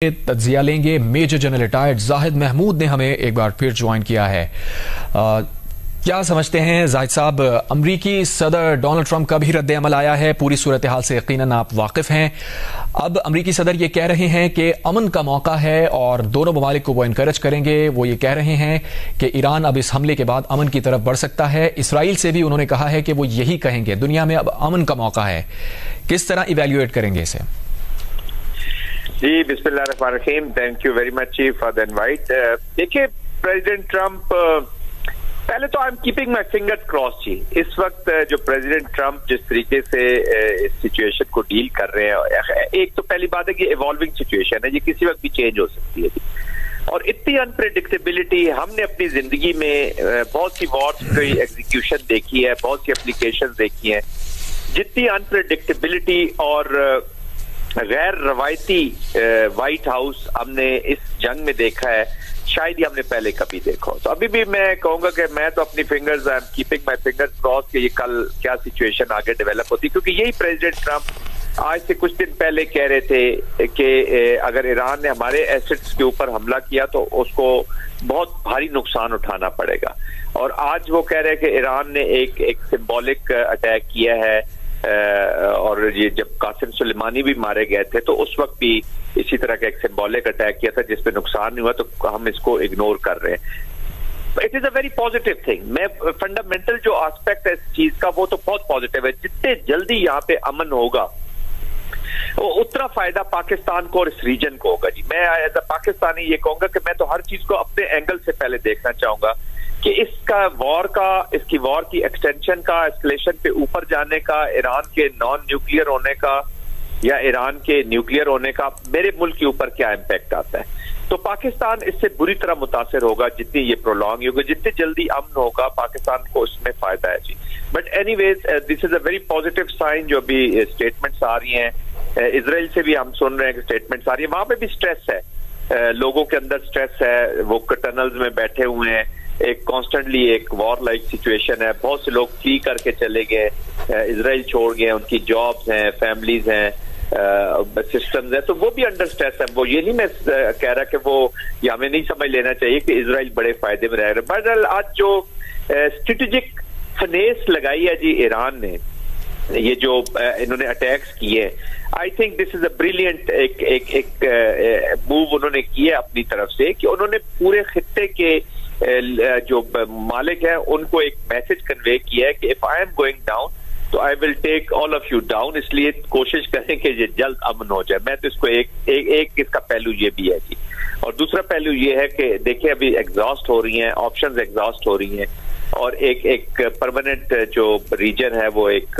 तज्जिया लेंगे। Major general retired Zahid Mahmood ने हमें एक बार फिर ज्वाइन किया है। क्या समझते हैं जाहिद साहब, अमरीकी सदर डोनाल्ड ट्रंप का भी रद्द अमल आया है, पूरी सूरत हाल से यकीनन आप वाकिफ हैं। अब अमरीकी सदर ये कह रहे हैं कि अमन का मौका है और दोनों ममालिक को वो इनकरेज करेंगे। वो ये कह रहे हैं कि ईरान अब इस हमले के बाद अमन की तरफ बढ़ सकता है। इसराइल से भी उन्होंने कहा है कि वो यही कहेंगे, दुनिया में अब अमन का मौका है। किस तरह इवेल्युएट करेंगे इसे? जी, बिस्मिल्लाहिर्रहमानिर्रहीम। Thank you very much for the invite. देखिए, प्रेसिडेंट ट्रंप, पहले तो I am keeping my fingers cross जी। इस वक्त जो प्रेसिडेंट ट्रंप जिस तरीके से इस सिचुएशन को डील कर रहे हैं, एक तो पहली बात है कि इवॉल्विंग सिचुएशन है, ये किसी वक्त भी चेंज हो सकती है जी। और इतनी अनप्रेडिक्टेबिलिटी हमने अपनी जिंदगी में बहुत सी वॉर्स की एग्जीक्यूशन देखी है, बहुत सी एप्लीकेशन देखी है। जितनी अनप्रेडिक्टेबिलिटी और गैर रवायती व्हाइट हाउस हमने इस जंग में देखा है, शायद ही हमने पहले कभी देखा हो। तो अभी भी मैं कहूंगा कि मैं तो अपनी fingers, I am keeping my fingers cross कि ये कल क्या सिचुएशन आगे डेवलप होती, क्योंकि यही प्रेसिडेंट ट्रंप आज से कुछ दिन पहले कह रहे थे कि अगर ईरान ने हमारे एसेट्स के ऊपर हमला किया तो उसको बहुत भारी नुकसान उठाना पड़ेगा। और आज वो कह रहे हैं कि ईरान ने एक सिंबॉलिक अटैक किया है, और ये जब कासिम सुलेमानी भी मारे गए थे तो उस वक्त भी इसी तरह का एक सिंबॉलिक अटैक किया था जिसपे नुकसान नहीं हुआ, तो हम इसको इग्नोर कर रहे हैं। It is a very positive thing. मैं फंडामेंटल जो एस्पेक्ट है इस चीज का वो तो बहुत पॉजिटिव है। जितने जल्दी यहाँ पे अमन होगा उतना फायदा पाकिस्तान को और इस रीजन को होगा जी। मैं एज अ पाकिस्तानी ये कहूंगा कि मैं तो हर चीज को अपने एंगल से पहले देखना चाहूंगा कि इसकी वॉर की एक्सटेंशन का, एस्केलेशन पे ऊपर जाने का, ईरान के नॉन न्यूक्लियर होने का या ईरान के न्यूक्लियर होने का मेरे मुल्क के ऊपर क्या इम्पैक्ट आता है। तो पाकिस्तान इससे बुरी तरह मुतासिर होगा जितनी ये प्रोलॉन्ग होगा। जितनी जल्दी अमन होगा पाकिस्तान को उसमें फायदा है जी। But anyways, this is a very positive sign जो अभी स्टेटमेंट्स आ रही हैं। इजराइल से भी हम सुन रहे हैं कि स्टेटमेंट्स आ रही है। वहां पे भी स्ट्रेस है, लोगों के अंदर स्ट्रेस है, वो टनल्स में बैठे हुए हैं, एक कॉन्स्टेंटली एक वॉर लाइक सिचुएशन है। बहुत से लोग फ्ली करके चले गए, इजराइल छोड़ गए, उनकी जॉब्स हैं, फैमिलीज हैं, सिस्टम्स हैं, तो वो भी अंडर स्ट्रेस है। वो ये नहीं मैं कह रहा कि वो या हमें नहीं समझ लेना चाहिए कि इजराइल बड़े फायदे में रह रहे। बट आज जो स्ट्रेटेजिक फिनेस लगाई है जी ईरान ने, ये जो इन्होंने अटैक्स किए, आई think this is a brilliant एक मूव उन्होंने किया अपनी तरफ से कि उन्होंने पूरे खित्ते के जो मालिक है उनको एक मैसेज कन्वे किया है कि if I am going down तो I will take all of you down, इसलिए कोशिश करें कि ये जल्द अमन हो जाए। मैं तो इसको एक इसका पहलू ये भी है जी। और दूसरा पहलू ये है कि देखिए अभी एग्जॉस्ट हो रही हैं, ऑप्शंस एग्जॉस्ट हो रही हैं, और एक परमानेंट जो रीजन है वो एक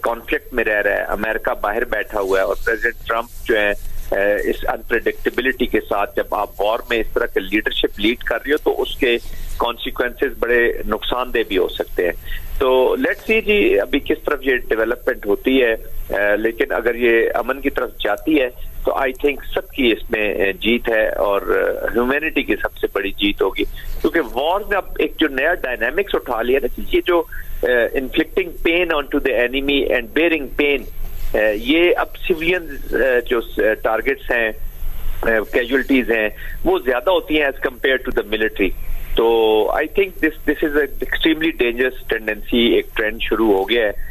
कॉन्फ्लिक्ट में रह रहा है। अमेरिका बाहर बैठा हुआ है और प्रेसिडेंट ट्रंप जो है इस अनप्रेडिक्टेबिलिटी के साथ जब आप वॉर में इस तरह के लीडरशिप लीड कर रही हो तो उसके कॉन्सिक्वेंसेस बड़े नुकसानदेह भी हो सकते हैं। तो लेट्स सी जी अभी किस तरफ ये डेवलपमेंट होती है, लेकिन अगर ये अमन की तरफ जाती है तो आई थिंक सबकी इसमें जीत है और ह्यूमैनिटी की सबसे बड़ी जीत होगी। क्योंकि वॉर ने अब एक जो नया डायनामिक्स उठा लिया ना, ये जो inflicting pain on to the enemy and bearing pain, ये अब सिविलियन जो टारगेट्स हैं, कैजुअलिटीज हैं, वो ज्यादा होती हैं as compared to the military. तो I think this is extremely dangerous tendency, एक ट्रेंड शुरू हो गया है।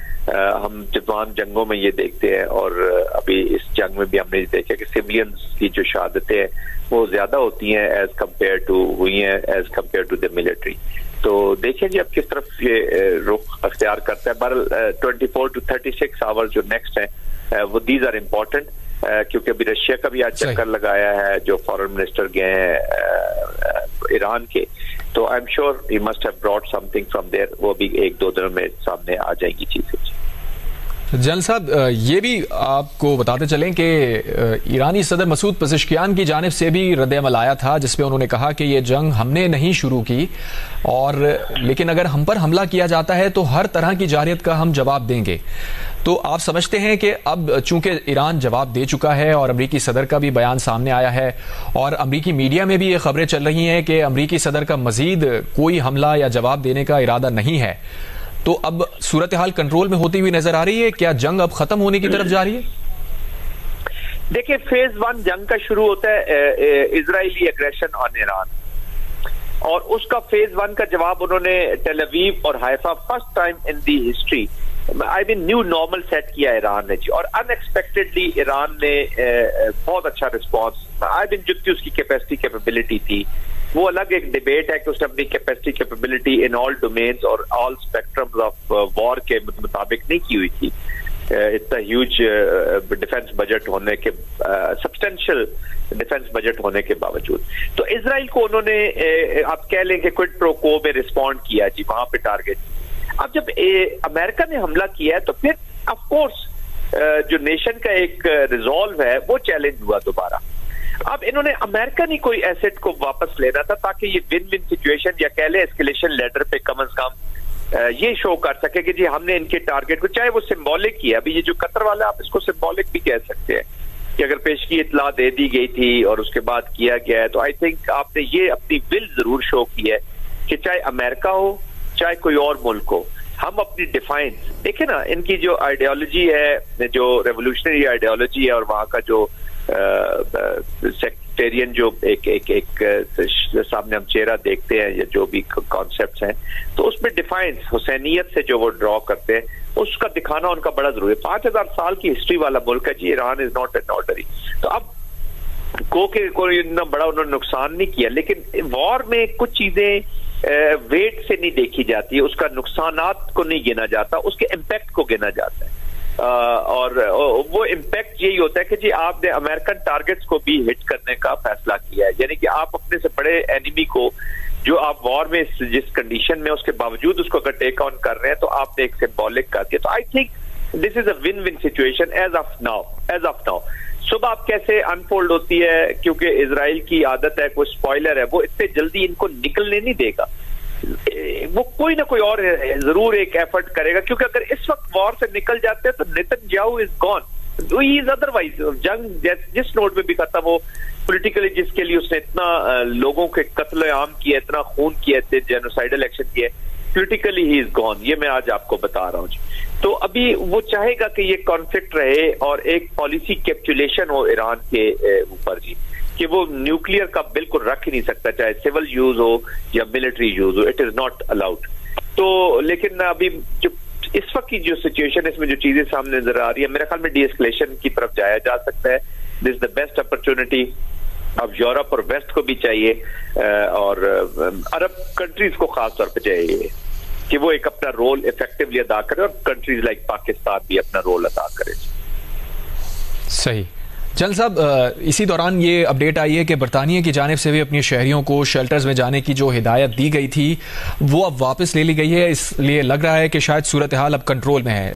हम तमाम जंगों में ये देखते हैं और अभी इस जंग में भी हमने देखा कि सिविलियंस की जो शहादतें हैं वो ज्यादा होती हैं as compared to the military. तो देखें जी अब किस तरफ ये रुख अख्तियार करता है। बहरहाल 24 to 36 आवर्स जो नेक्स्ट है वो दीज आर इम्पोर्टेंट, क्योंकि अभी रशिया का भी आज चक्कर लगाया है जो फॉरेन मिनिस्टर गए हैं ईरान के, तो I am sure he must have brought something from there. वो भी एक दो दिनों में सामने आ जाएंगी चीजें। जनरल साहब, ये भी आपको बताते चलें कि ईरानी सदर मसूद पज़ेश्कियान की जानिब से भी रद्द-ए-अमल आया था जिसमें उन्होंने कहा कि ये जंग हमने नहीं शुरू की, और लेकिन अगर हम पर हमला किया जाता है तो हर तरह की जारहियत का हम जवाब देंगे। तो आप समझते हैं कि अब चूंकि ईरान जवाब दे चुका है और अमरीकी सदर का भी बयान सामने आया है और अमरीकी मीडिया में भी ये खबरें चल रही हैं कि अमरीकी सदर का मजीद कोई हमला या जवाब देने का इरादा नहीं है, तो अब सूरत हाल कंट्रोल में होती हुई नजर आ रही है? क्या जंग अब खत्म होने की तरफ जा रही है? देखिए फेज 1 जंग का शुरू होता है इजरायली एग्रेशन ऑन ईरान, और उसका फेज 1 का जवाब उन्होंने टेल अवीव और Haifa first time in the history new normal set किया ईरान ने जी, और अनएक्सपेक्टेडली ईरान ने बहुत अच्छा रिस्पॉन्स जितनी उसकी कैपेसिटी कैपेबिलिटी थी, वो अलग एक डिबेट है कि उसने अपनी capacity capability in all domains और ऑल स्पेक्ट्रम्स ऑफ वॉर के मुताबिक नहीं की हुई थी। इतना ह्यूज डिफेंस बजट होने के, सब्सटेंशियल डिफेंस बजट होने के बावजूद, तो इजराइल को उन्होंने आप कह लें कि क्विड प्रो को में रिस्पॉन्ड किया जी, वहां पे टारगेट। अब जब अमेरिका ने हमला किया है तो फिर ऑफ कोर्स जो नेशन का एक रिजॉल्व है वो चैलेंज हुआ दोबारा। अब इन्होंने अमेरिका ने कोई एसेट को वापस लेना था ताकि ये विन विन सिचुएशन या कह ले एस्केलेशन लेटर पे कम से कम ये शो कर सके कि जी हमने इनके टारगेट को, चाहे वो सिंबॉलिक ही है, अभी ये जो कतर वाला आप इसको सिंबॉलिक भी कह सकते हैं कि अगर पेशगी इतला दे दी गई थी और उसके बाद किया गया है, तो आई थिंक आपने ये अपनी विल जरूर शो की है कि चाहे अमेरिका हो चाहे कोई और मुल्क हो, हम अपनी डिफाइंस देखिए ना, इनकी जो आइडियोलॉजी है, जो रेवोल्यूशनरी आइडियोलॉजी है, और वहां का जो सेक्टेरियन जो एक सामने हम चेहरा देखते हैं या जो भी कॉन्सेप्ट्स हैं, तो उसमें डिफाइंस हुसैनियत से जो वो ड्रॉ करते हैं उसका दिखाना उनका बड़ा जरूरी है। 5000 साल की हिस्ट्री वाला मुल्क है जी Iran, is not an ordinary. तो अब कोई इतना बड़ा उन्होंने नुकसान नहीं किया, लेकिन वॉर में कुछ चीजें वेट से नहीं देखी जाती है, उसका नुकसानात को नहीं गिना जाता, उसके इम्पैक्ट को गिना जाता है। और वो इम्पैक्ट यही होता है कि जी आपने अमेरिकन टारगेट्स को भी हिट करने का फैसला किया है, यानी कि आप अपने से बड़े एनिमी को जो आप वॉर में जिस कंडीशन में उसके बावजूद उसको अगर टेक ऑन कर रहे हैं तो आपने एक सिंबॉलिक करके, तो I think this is a win win situation as of now. सुबह आप कैसे अनफोल्ड होती है, क्योंकि इजराइल की आदत है, कोई स्पॉइलर है, वो इतने जल्दी इनको निकलने नहीं देगा, वो कोई ना कोई और जरूर एक एफर्ट करेगा, क्योंकि अगर इस वक्त वॉर से निकल जाते हैं तो Netanyahu is gone, he is otherwise. जंग जिस नोट में भी खत्म हो पॉलिटिकली, जिसके लिए उसने इतना लोगों के कत्ल आम किया, इतना खून किया, इतने जेनोसाइडल एक्शन किए, पॉलिटिकली ही इज गॉन, ये मैं आज आपको बता रहा हूँ जी। तो अभी वो चाहेगा कि ये कॉन्फ्लिक्ट रहे और एक पॉलिसी कैप्चुलेशन हो ईरान के ऊपर जी, कि वो न्यूक्लियर का बिल्कुल रख ही नहीं सकता, चाहे सिविल यूज हो या मिलिट्री यूज हो, इट इज नॉट अलाउड। तो लेकिन अभी जो इस वक्त की जो सिचुएशन है, इसमें जो चीजें सामने नजर आ रही है, मेरे ख्याल में डीएस्केलेशन की तरफ जाया जा सकता है। This is the best opportunity. अब यूरोप और वेस्ट को भी चाहिए और अरब कंट्रीज को खास तौर पर चाहिए कि वो एक अपना रोल इफेक्टिवली अदा करे, और कंट्रीज लाइक पाकिस्तान भी अपना रोल अदा करे। सही। जनरल साहब, इसी दौरान ये अपडेट आई है कि बरतानिया की जानिब से भी अपने शहरियों को शेल्टर्स में जाने की जो हिदायत दी गई थी वो अब वापस ले ली गई है, इसलिए लग रहा है कि शायद सूरत हाल अब कंट्रोल में है।